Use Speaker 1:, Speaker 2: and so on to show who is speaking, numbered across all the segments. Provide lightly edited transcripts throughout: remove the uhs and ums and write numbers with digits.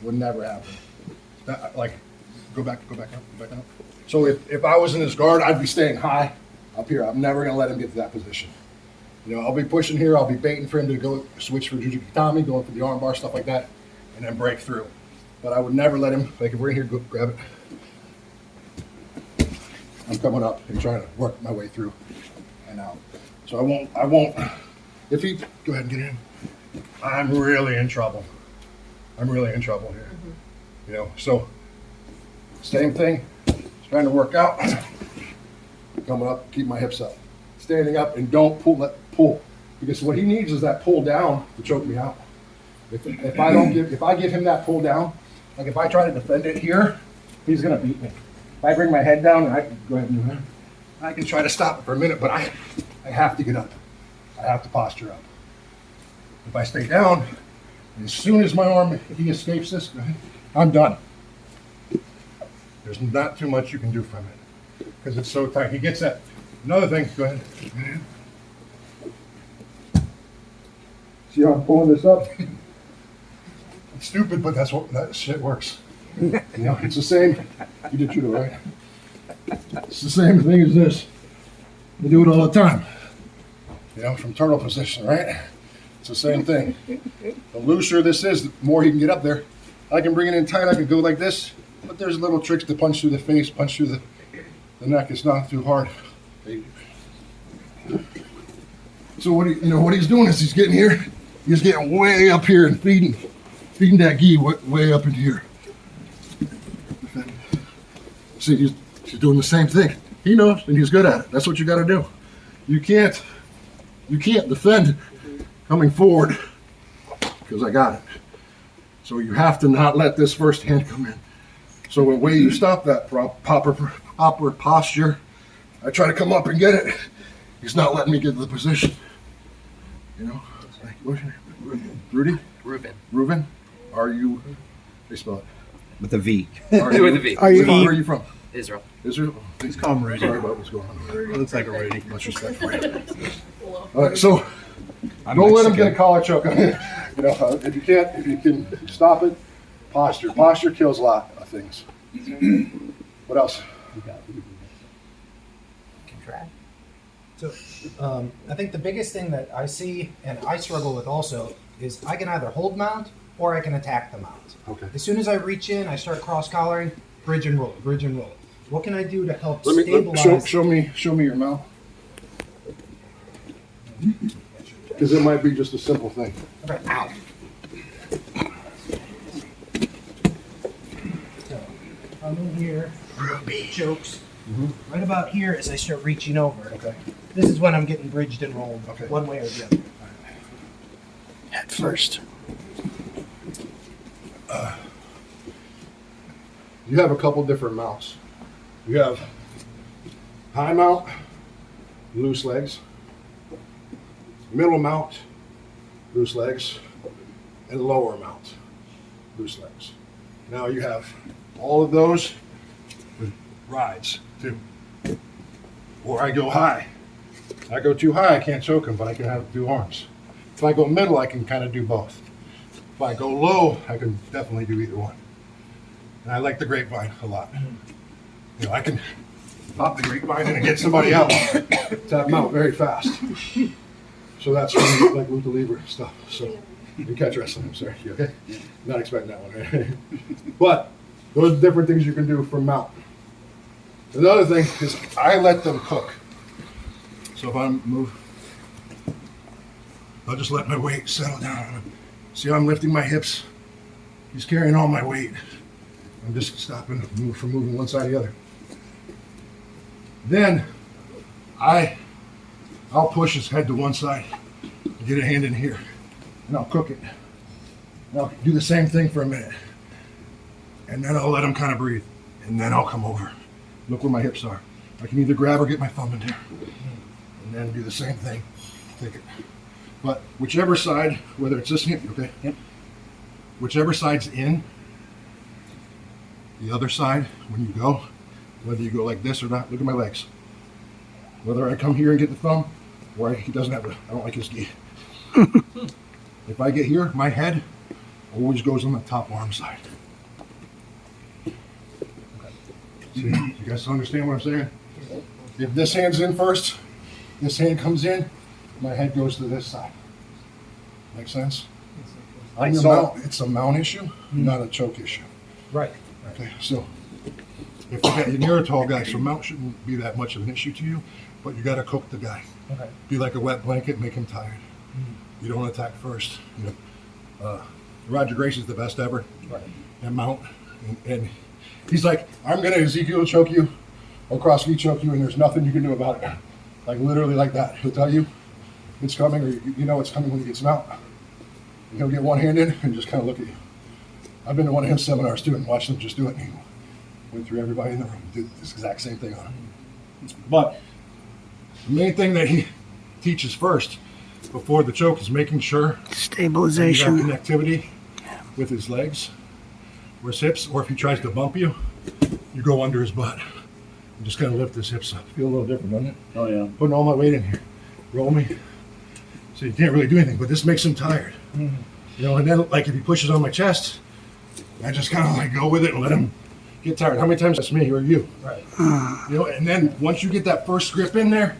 Speaker 1: Would never happen. Like, go back up. So if I was in his guard, I'd be staying high up here. I'm never gonna let him get to that position. You know, I'll be pushing here. I'll be baiting for him to go switch for Jujikitami, going for the arm bar, stuff like that, and then break through. But I would never let him, like if we're in here, go grab it. I'm coming up and trying to work my way through and out. So I won't, if he, go ahead and get in. I'm really in trouble. I'm really in trouble here. You know, so same thing, trying to work out, coming up, keep my hips up, standing up, and don't pull, because what he needs is that pull down to choke me out. If I give him that pull down, like if I try to defend it here, he's gonna beat me. If I bring my head down, and I can go ahead and do that, I can try to stop it for a minute, but I have to get up. I have to posture up. If I stay down, as soon as my arm, he escapes this, I'm done. There's not too much you can do from it because it's so tight. He gets that. Another thing, go ahead. See how I'm pulling this up? It's stupid, but that's what that shit works. You know, it's the same. You did judo, right? It's the same thing as this. We do it all the time. You know, from turtle position, right? It's the same thing. The looser this is, the more he can get up there. I can bring it in tight. I can go like this, but there's little tricks to punch through the face, punch through the neck. It's not too hard. So what he's doing is he's getting here. He's getting way up here and feeding that gi way up into here. See, he's doing the same thing. He knows, and he's good at it. That's what you got to do. You can't defend coming forward because I got it. So you have to not let this first hand come in. So the way you stop that proper posture, I try to come up and get it. He's not letting me get to the position. You know, what's your name? Rudy? Reuben? Are you? They spell it
Speaker 2: with a V.
Speaker 1: With a V. Where are you from?
Speaker 3: Israel.
Speaker 1: Israel?
Speaker 4: Please call him Rudy.
Speaker 1: Sorry about what's going on.
Speaker 4: It looks like a Rudy.
Speaker 1: Much respect for you. All right, so don't let him get a collar choke. You know, if you can stop it, posture. Posture kills a lot of things. What else?
Speaker 5: So I think the biggest thing that I see and I struggle with also is I can either hold mount or I can attack the mount.
Speaker 1: Okay.
Speaker 5: As soon as I reach in, I start cross collaring, bridge and roll, bridge and roll. What can I do to help stabilize?
Speaker 1: Show me your mouth. Because it might be just a simple thing.
Speaker 5: Okay. Ow. So I'm in here, I'm getting chokes. Right about here as I start reaching over.
Speaker 1: Okay.
Speaker 5: This is when I'm getting bridged and rolled,
Speaker 1: Okay.
Speaker 5: one way or the other.
Speaker 2: Head first.
Speaker 1: You have a couple different mounts. You have high mount, loose legs, middle mount, loose legs, and lower mount, loose legs. Now you have all of those with rides too. Or I go high. If I go too high, I can't choke him, but I can do arms. If I go middle, I can kind of do both. If I go low, I can definitely do either one. And I like the grapevine a lot. You know, I can pop the grapevine in and get somebody out, tap them out very fast. So that's really like Luther Lieber stuff. So you catch wrestling, I'm sorry. You okay? Not expecting that one, right? But those are different things you can do from mount. Another thing is I let them cook. So if I move, I'll just let my weight settle down. See how I'm lifting my hips? He's carrying all my weight. I'm just stopping from moving one side to the other. Then I'll push his head to one side, get a hand in here, and I'll cook it. And I'll do the same thing for a minute. And then I'll let him kind of breathe. And then I'll come over. Look where my hips are. I can either grab or get my thumb in there. And then do the same thing. Take it. But whichever side, whether it's this hip, okay?
Speaker 2: Yep.
Speaker 1: Whichever side's in, the other side, when you go, whether you go like this or not, look at my legs. Whether I come here and get the thumb, or he doesn't have I don't like his gi. If I get here, my head always goes on the top arm side. See, you guys understand what I'm saying? If this hand's in first, this hand comes in, my head goes to this side. Make sense? On your mount, it's a mount issue, not a choke issue.
Speaker 5: Right.
Speaker 1: Okay, so if you're a tall guy, so mount shouldn't be that much of an issue to you, but you got to cook the guy.
Speaker 5: Okay.
Speaker 1: Be like a wet blanket, make him tired. You don't attack first. You know, Roger Gracie's the best ever
Speaker 5: Right.
Speaker 1: at mount, and he's like, I'm gonna Ezekiel choke you, or cross knee choke you, and there's nothing you can do about it. Like literally like that. He'll tell you it's coming, or you know it's coming when he gets mount. And he'll get one hand in and just kind of look at you. I've been to one of his seminars too and watched him just do it. And he went through everybody in the room, did this exact same thing on him. But the main thing that he teaches first before the choke is making sure
Speaker 2: Stabilization.
Speaker 1: he's got connectivity with his legs or his hips, or if he tries to bump you, you go under his butt and just kind of lift his hips up. Feel a little different, doesn't it?
Speaker 3: Oh yeah.
Speaker 1: Putting all my weight in here. Roll me. So you can't really do anything, but this makes him tired. You know, and then like if he pushes on my chest, I just kind of like go with it and let him get tired. How many times that's me or you?
Speaker 5: Right.
Speaker 1: You know, and then once you get that first grip in there,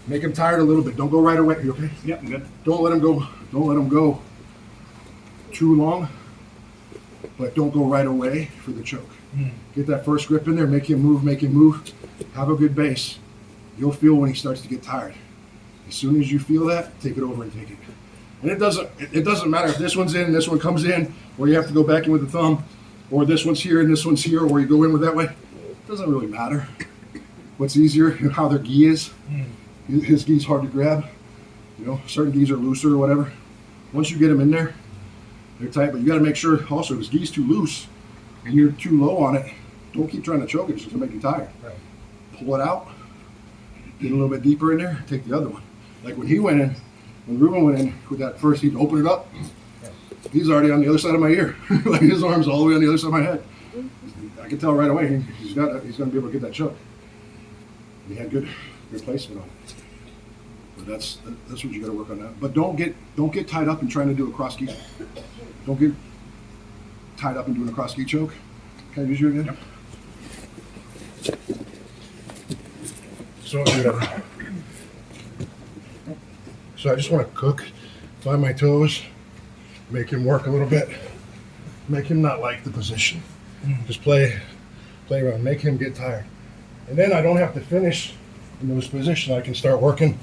Speaker 1: make him tired a little bit. Don't go right away. You okay?
Speaker 3: Yep, I'm good.
Speaker 1: Don't let him go. Don't let him go too long, but don't go right away for the choke. Get that first grip in there. Make him move. Make him move. Have a good base. You'll feel when he starts to get tired. As soon as you feel that, take it over and take it. And it doesn't matter if this one's in and this one comes in, or you have to go back in with the thumb, or this one's here and this one's here, or you go in with that way. It doesn't really matter. What's easier, how their gi is. His gi's hard to grab. You know, certain gis are looser or whatever. Once you get them in there, they're tight. But you got to make sure also if his gi's too loose and you're too low on it, don't keep trying to choke it. It's just gonna make you tired.
Speaker 5: Right.
Speaker 1: Pull it out. Get a little bit deeper in there. Take the other one. Like when he went in, when Ruben went in with that first, he'd open it up. He's already on the other side of my ear. Like his arm's all the way on the other side of my head. I can tell right away he's going to be able to get that choke. He had good placement on it. But that's what you got to work on now. But don't get tied up in trying to do a cross ski. Don't get tied up in doing a cross ski choke. Can I use you again?
Speaker 3: Yep.
Speaker 1: So I just want to cook, find my toes, make him work a little bit, make him not like the position. Just play around, make him get tired. And then I don't have to finish in those positions. I can start working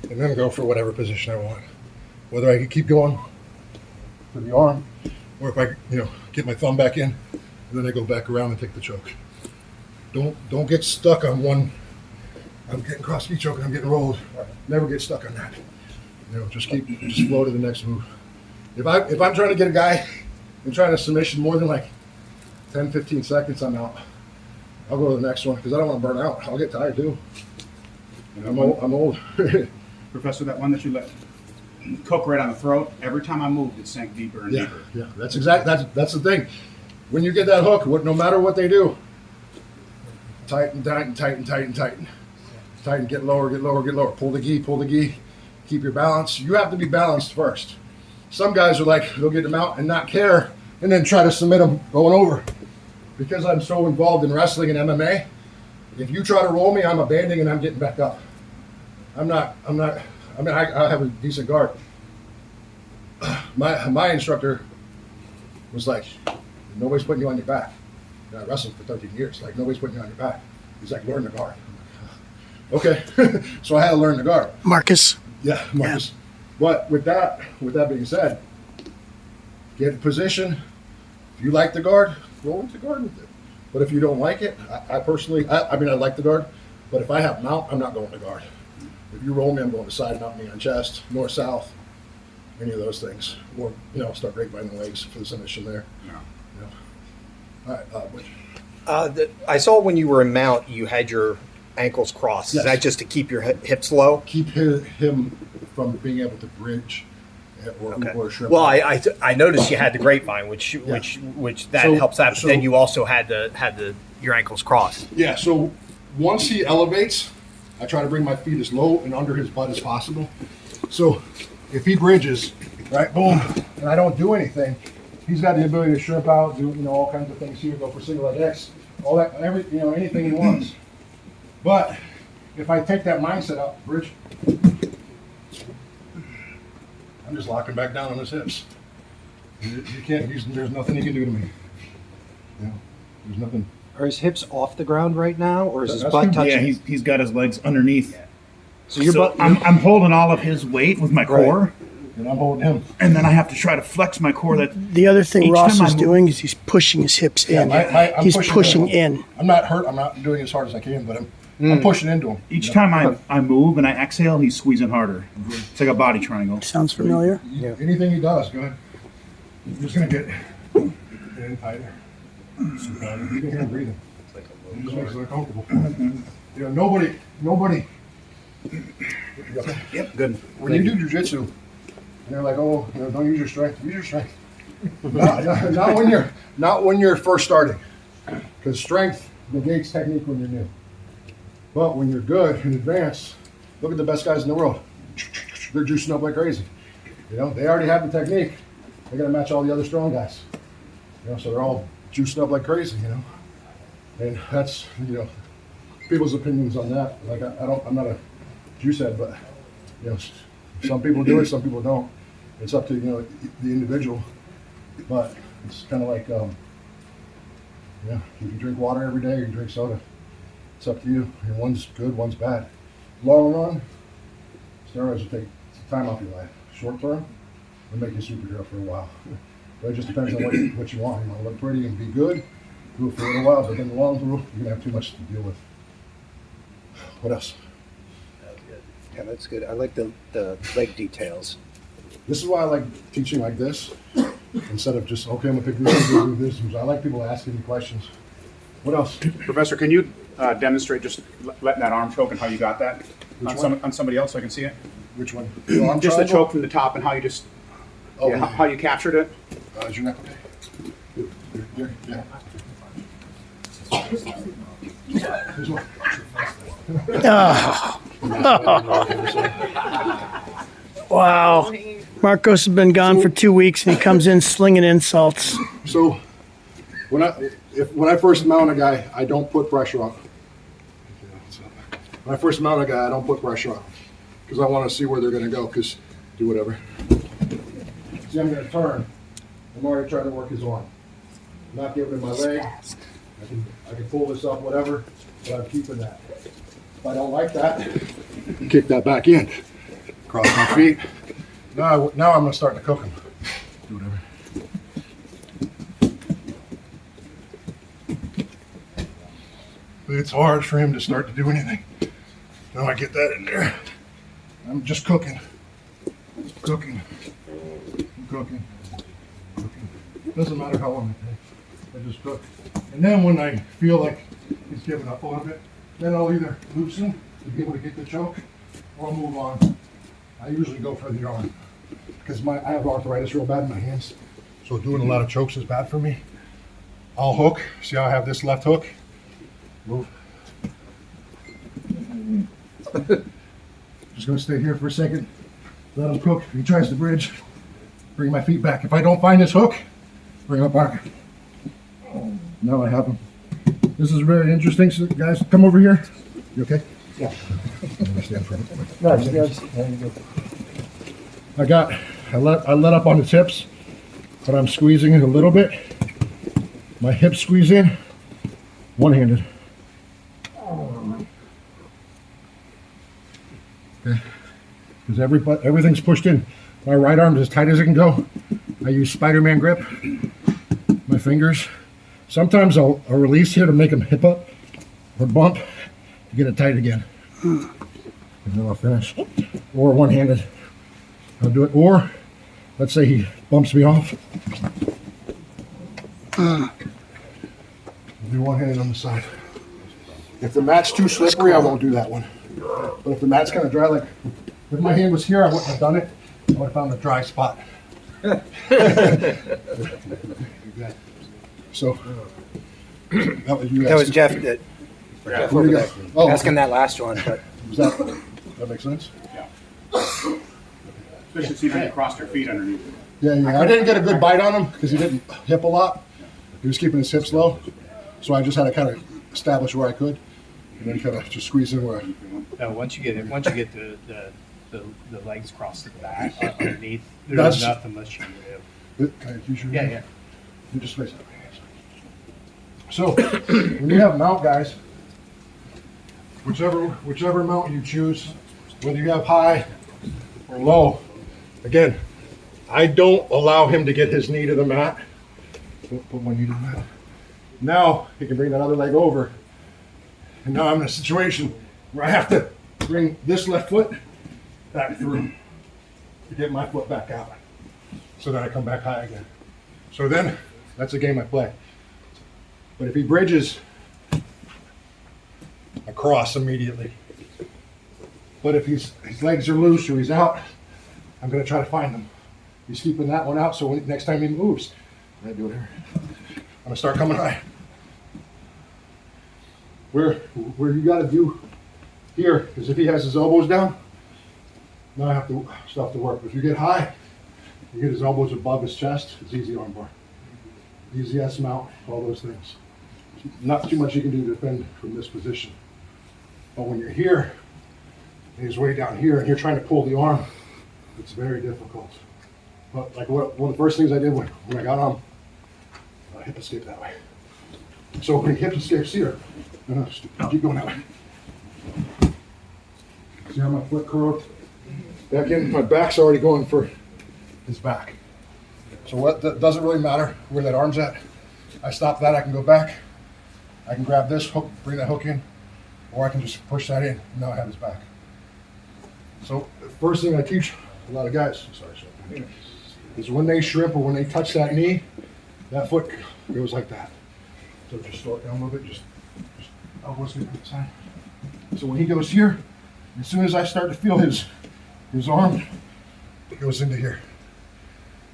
Speaker 1: and then go for whatever position I want. Whether I can keep going for the arm, or if I, get my thumb back in, and then I go back around and take the choke. Don't get stuck on one. I'm getting cross ski choke and I'm getting rolled. Never get stuck on that. Just flow to the next move. If I'm trying to get a guy and trying to submission more than like 10, 15 seconds, I'm out. I'll go to the next one because I don't want to burn out. I'll get tired too. I'm old.
Speaker 3: Professor, that one that you let cook right on the throat, every time I moved, it sank deeper and deeper.
Speaker 1: Yeah. That's the thing. When you get that hook, no matter what they do, tighten. Tighten, get lower. Pull the gi. Keep your balance. You have to be balanced first. Some guys are like, they'll get them out and not care, and then try to submit them going over. Because I'm so involved in wrestling and MMA, if you try to roll me, I'm abandoning and I'm getting back up. I have a decent guard. My instructor was like, nobody's putting you on your back. I wrestled for 13 years. Like, nobody's putting you on your back. He's like, learn the guard. Okay. So I had to learn the guard.
Speaker 2: Marcus.
Speaker 1: Yeah, Marcus. Yeah. But with that being said, get in position. If you like the guard, roll into guard with it. But if you don't like it, I personally, I like the guard, but if I have mount, I'm not going to guard. If you roll me, I'm going to side mount me on chest, north, south, any of those things. Or, start grapevine the legs for the submission there.
Speaker 3: Yeah.
Speaker 1: All right, Butch.
Speaker 4: I saw when you were in mount, you had your ankles crossed.
Speaker 1: Yes.
Speaker 4: Is that just to keep your hips low?
Speaker 1: Keep him from being able to bridge or shrimp.
Speaker 4: Well, I noticed you had the grapevine, which that
Speaker 1: So-
Speaker 4: helps out. But
Speaker 1: so-
Speaker 4: then you also had your ankles crossed.
Speaker 1: Yeah, so once he elevates, I try to bring my feet as low and under his butt as possible. So if he bridges, right? Boom, and I don't do anything. He's got the ability to shrimp out, do all kinds of things here, go for single leg X, all that, anything he wants. But if I take that mindset out, Rich, I'm just locking back down on his hips. You can't. There's nothing you can do to me. There's nothing.
Speaker 5: Are his hips off the ground right now, or is his
Speaker 1: That's
Speaker 5: butt
Speaker 1: him.
Speaker 5: touching?
Speaker 3: Yeah, he's got his legs underneath.
Speaker 5: So your butt.
Speaker 3: I'm holding all of his weight with my core,
Speaker 1: And I'm holding him.
Speaker 3: and then I have to try to flex my core. That
Speaker 6: The other thing
Speaker 3: Each
Speaker 6: Ross
Speaker 3: time I
Speaker 6: is
Speaker 3: move-
Speaker 6: doing is he's pushing his hips in.
Speaker 1: I'm
Speaker 6: He's pushing in.
Speaker 1: I'm not hurt. I'm not doing as hard as I can, but I'm pushing into him.
Speaker 3: each time I move and I exhale, he's squeezing harder. It's like a body triangle.
Speaker 6: Sounds familiar?
Speaker 1: Anything he does, go ahead. You're just gonna get in tighter. You can hear him breathing. It just makes it uncomfortable. Nobody.
Speaker 3: Yep, good.
Speaker 1: When you do jujitsu, and they're like, "Oh, don't use your strength. Use your strength." not when you're first starting, because strength negates technique when you're new. But when you're good and advanced, look at the best guys in the world. They're juicing up like crazy. They already have the technique. They got to match all the other strong guys. So they're all juicing up like crazy. And that's people's opinions on that. Like I'm not a juice head, but some people do it, some people don't. It's up to the individual. But it's kind of like if you drink water every day or you drink soda, it's up to you. And one's good, one's bad. Long run, steroids will take time off your life. Short term, they'll make you a superhero for a while. But it just depends on what you want. You want to look pretty and be good, do it for a little while, but then the long run, you're gonna have too much to deal with. What else?
Speaker 2: Yeah, that's good. I like the leg details.
Speaker 1: This is why I like teaching like this instead of just I'm gonna pick this, do this. I like people asking me questions. What else?
Speaker 3: Professor, can you demonstrate just letting that arm choke and how you got that
Speaker 1: Which
Speaker 3: on somebody else so I can see it?
Speaker 1: Which one?
Speaker 3: Just the choke from the top and how you just how you captured it.
Speaker 1: Is your neck okay? Yeah. Here's one.
Speaker 6: Wow. Marcos has been gone for 2 weeks and he comes in slinging insults.
Speaker 1: So when I first mount a guy, I don't put pressure on him. When I first mount a guy, I don't put pressure on him because I want to see where they're going to go. Because do whatever. See, I'm going to turn. I'm already trying to work his arm. I'm not giving him my leg. I can pull this up, whatever, but I'm keeping that. If I don't like that, kick that back in. Cross my feet. Now I'm going to start to cook him. Do whatever. It's hard for him to start to do anything. Now I get that in there. I'm just cooking. Cooking. Doesn't matter how long it takes. I just cook. And then when I feel like he's giving up a little bit, then I'll either loosen to be able to get the choke or I'll move on. I usually go for the arm because I have arthritis real bad in my hands. So doing a lot of chokes is bad for me. I'll hook. See how I have this left hook? Move. Just gonna stay here for a second. Let him cook. If he tries to bridge, bring my feet back. If I don't find this hook, bring him back. Now I have him. This is very interesting. So guys, come over here. You okay? Yeah. Stand for it. Nice. There you go. I let up on the tips, but I'm squeezing it a little bit. My hips squeeze in, one-handed. Okay. Because everything's pushed in. My right arm is as tight as it can go. I use Spider-Man grip. My fingers. Sometimes I'll release here to make him hip up or bump to get it tight again. And then I'll finish. Or one-handed. I'll do it. Or let's say he bumps me off. I'll do one-handed on the side. If the mat's too slippery, I won't do that one. But if the mat's kind of dry, like if my hand was here, I wouldn't have done it. I would have found a dry spot. So that was you.
Speaker 2: That was Jeff that
Speaker 1: Where do you go? Oh,
Speaker 2: asking that last one, but
Speaker 1: that makes sense.
Speaker 3: Yeah. Especially seeing how you crossed your feet underneath it.
Speaker 1: Yeah. I didn't get a good bite on him because he didn't hip a lot. He was keeping his hips low. So I just had to kind of establish where I could and then kind of just squeeze in where.
Speaker 4: No, once you get the legs across the back underneath,
Speaker 1: That's-
Speaker 4: there's nothing much you can do.
Speaker 1: Can I use your
Speaker 4: Yeah.
Speaker 1: You just face that way. So when you have mount, guys, whichever mount you choose, whether you have high or low, again, I don't allow him to get his knee to the mat. Put my knee to the mat. Now he can bring that other leg over, and now I'm in a situation where I have to bring this left foot back through to get my foot back out, so that I come back high again. So then, that's a game I play. But if he bridges, I cross immediately. But if his legs are loose or he's out, I'm going to try to find him. He's keeping that one out, so next time he moves, I do it here. I'm going to start coming high. Where you got to do here is if he has his elbows down, now I have to stuff to work. If you get high, you get his elbows above his chest, it's easy armbar. Easy S mount, all those things. Not too much you can do to defend from this position. But when you're here, and he's way down here, and you're trying to pull the arm, it's very difficult. But like one of the first things I did when I got on, I hip escape that way. So when he hip escapes here, keep going that way. See how my foot curved? Back in, my back's already going for his back. So what, that doesn't really matter where that arm's at. I stop that, I can go back. I can grab this hook, bring that hook in, or I can just push that in, and now I have his back. So the first thing I teach a lot of guys, is when they shrimp or when they touch that knee, that foot goes like that. So just slow it down a little bit, just elbows get to the side. So when he goes here, as soon as I start to feel his arm, it goes into here.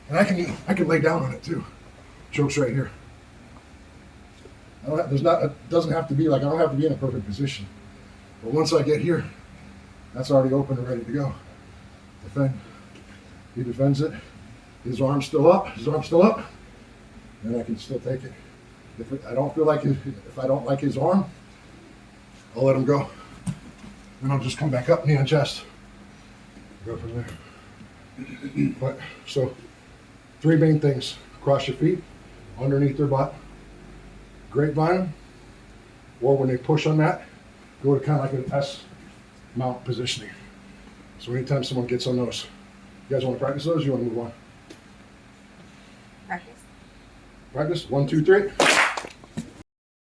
Speaker 1: And I can lay down on it too. Choke's right here. It doesn't have to be like, I don't have to be in a perfect position. But once I get here, that's already open and ready to go. Defend. He defends it. His arm's still up. And I can still take it. If I don't like his arm, I'll let him go. Then I'll just come back up, knee on chest. Go from there. But so 3 main things: cross your feet, underneath their butt, grapevine, or when they push on that, go to kind of like an S mount positioning. So anytime someone gets on those, you guys want to practice those? Or you want to move on?
Speaker 7: Practice.
Speaker 1: Practice. 1, 2, 3.